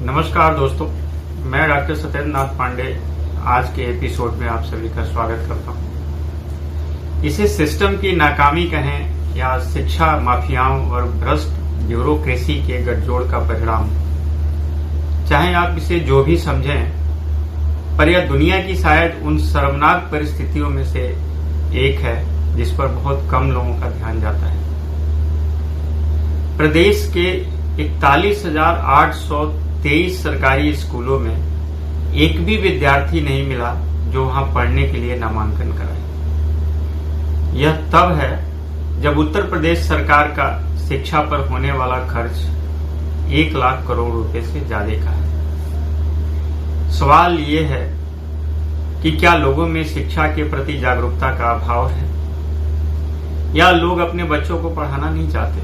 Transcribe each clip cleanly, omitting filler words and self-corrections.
नमस्कार दोस्तों, मैं डॉक्टर सत्येंद्र नाथ पांडे आज के एपिसोड में आप सभी का स्वागत करता हूं। इसे सिस्टम की नाकामी कहें या शिक्षा माफियाओं और भ्रष्ट ब्यूरोक्रेसी के गठजोड़ का परिणाम, चाहे आप इसे जो भी समझें, पर यह दुनिया की शायद उन शर्मनाक परिस्थितियों में से एक है जिस पर बहुत कम लोगों का ध्यान जाता है। प्रदेश के 41,823 सरकारी स्कूलों में एक भी विद्यार्थी नहीं मिला जो वहां पढ़ने के लिए नामांकन कराए। यह तब है जब उत्तर प्रदेश सरकार का शिक्षा पर होने वाला खर्च 1 लाख करोड़ रुपए से ज्यादा का है। सवाल ये है कि क्या लोगों में शिक्षा के प्रति जागरूकता का अभाव है या लोग अपने बच्चों को पढ़ाना नहीं चाहते?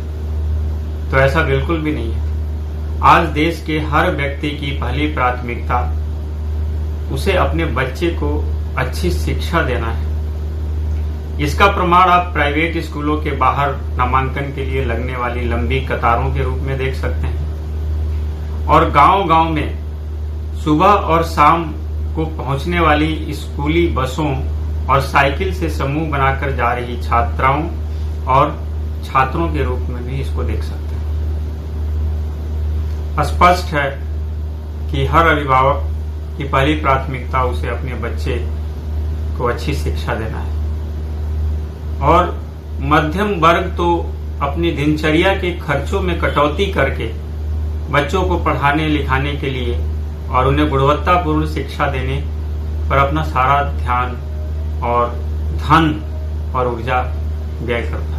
तो ऐसा बिल्कुल भी नहीं है। आज देश के हर व्यक्ति की पहली प्राथमिकता उसे अपने बच्चे को अच्छी शिक्षा देना है। इसका प्रमाण आप प्राइवेट स्कूलों के बाहर नामांकन के लिए लगने वाली लंबी कतारों के रूप में देख सकते हैं, और गांव-गांव में सुबह और शाम को पहुंचने वाली स्कूली बसों और साइकिल से समूह बनाकर जा रही छात्राओं और छात्रों के रूप में भी इसको देख सकते हैं। स्पष्ट है कि हर अभिभावक की पहली प्राथमिकता उसे अपने बच्चे को अच्छी शिक्षा देना है, और मध्यम वर्ग तो अपनी दिनचर्या के खर्चों में कटौती करके बच्चों को पढ़ाने लिखाने के लिए और उन्हें गुणवत्तापूर्ण शिक्षा देने पर अपना सारा ध्यान और धन और ऊर्जा व्यय करता है।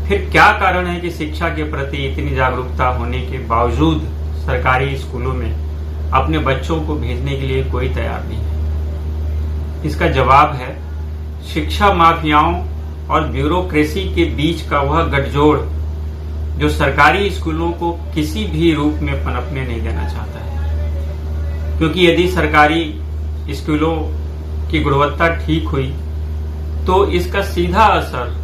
फिर क्या कारण है कि शिक्षा के प्रति इतनी जागरूकता होने के बावजूद सरकारी स्कूलों में अपने बच्चों को भेजने के लिए कोई तैयार नहीं है? इसका जवाब है शिक्षा माफियाओं और ब्यूरोक्रेसी के बीच का वह गठजोड़ जो सरकारी स्कूलों को किसी भी रूप में पनपने नहीं देना चाहता है। क्योंकि यदि सरकारी स्कूलों की गुणवत्ता ठीक हुई तो इसका सीधा असर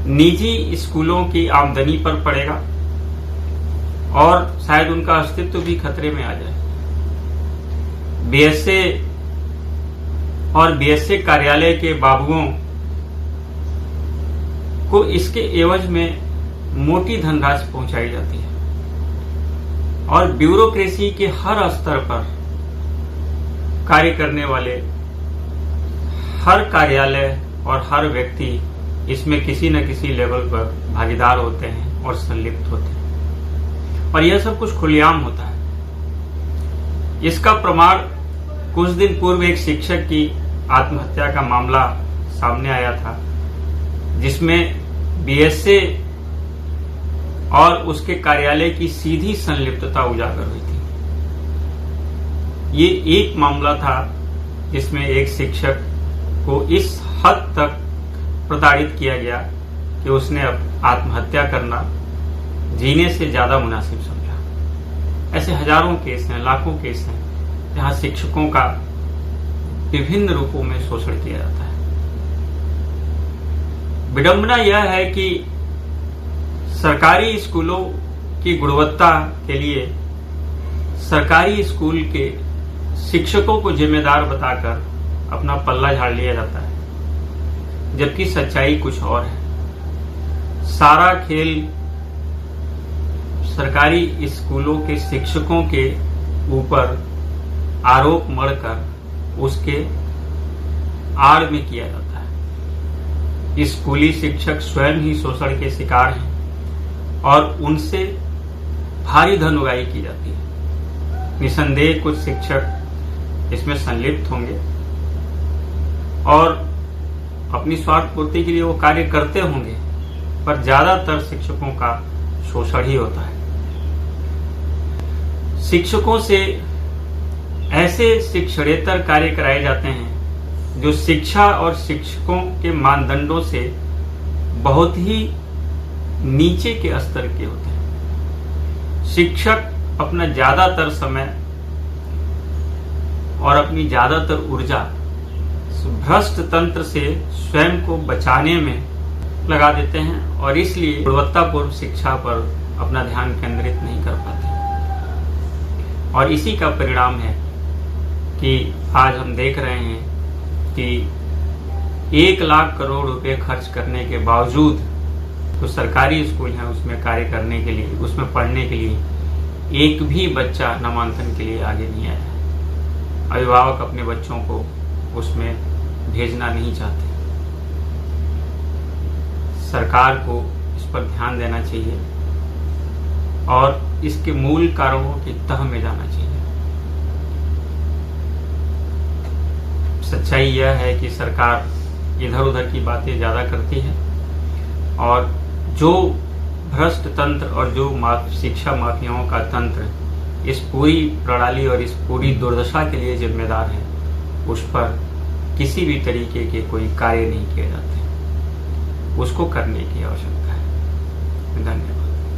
निजी स्कूलों की आमदनी पर पड़ेगा और शायद उनका अस्तित्व भी खतरे में आ जाए। बीएसए और बीएसए कार्यालय के बाबुओं को इसके एवज में मोटी धनराशि पहुंचाई जाती है, और ब्यूरोक्रेसी के हर स्तर पर कार्य करने वाले हर कार्यालय और हर व्यक्ति इसमें किसी न किसी लेवल पर भागीदार होते हैं और संलिप्त होते हैं, और यह सब कुछ खुलेआम होता है। इसका प्रमाण कुछ दिन पूर्व एक शिक्षक की आत्महत्या का मामला सामने आया था, जिसमें बीएसए और उसके कार्यालय की सीधी संलिप्तता उजागर हुई थी। ये एक मामला था जिसमें एक शिक्षक को इस हद तक प्रताड़ित किया गया कि उसने अब आत्महत्या करना जीने से ज्यादा मुनासिब समझा। ऐसे हजारों केस हैं, लाखों केस हैं जहां शिक्षकों का विभिन्न रूपों में शोषण किया जाता है। विडंबना यह है कि सरकारी स्कूलों की गुणवत्ता के लिए सरकारी स्कूल के शिक्षकों को जिम्मेदार बताकर अपना पल्ला झाड़ लिया जाता है, जबकि सच्चाई कुछ और है। सारा खेल सरकारी स्कूलों के शिक्षकों के ऊपर आरोप मढ़कर उसके आड़ में किया जाता है। स्कूली शिक्षक स्वयं ही शोषण के शिकार हैं और उनसे भारी धन उगाही की जाती है। निसंदेह कुछ शिक्षक इसमें संलिप्त होंगे और अपनी स्वार्थ पूर्ति के लिए वो कार्य करते होंगे, पर ज्यादातर शिक्षकों का शोषण ही होता है। शिक्षकों से ऐसे शिक्षणेतर कार्य कराए जाते हैं जो शिक्षा और शिक्षकों के मानदंडों से बहुत ही नीचे के स्तर के होते हैं। शिक्षक अपना ज्यादातर समय और अपनी ज्यादातर ऊर्जा भ्रष्ट तंत्र से स्वयं को बचाने में लगा देते हैं और इसलिए गुणवत्तापूर्ण शिक्षा पर अपना ध्यान केंद्रित नहीं कर पाते। और इसी का परिणाम है कि आज हम देख रहे हैं कि 1 लाख करोड़ रुपए खर्च करने के बावजूद जो सरकारी स्कूल हैं उसमें कार्य करने के लिए, उसमें पढ़ने के लिए एक भी बच्चा नामांकन के लिए आगे नहीं आया। अभिभावक अपने बच्चों को उसमें भेजना नहीं चाहते। सरकार को इस पर ध्यान देना चाहिए और इसके मूल कारणों की तह में जाना चाहिए। सच्चाई यह है कि सरकार इधर उधर की बातें ज़्यादा करती है और जो भ्रष्ट तंत्र और जो शिक्षा माफियाओं का तंत्र इस पूरी प्रणाली और इस पूरी दुर्दशा के लिए जिम्मेदार है, उस पर किसी भी तरीके के कोई कार्य नहीं किए जाते। उसको करने की आवश्यकता है। धन्यवाद।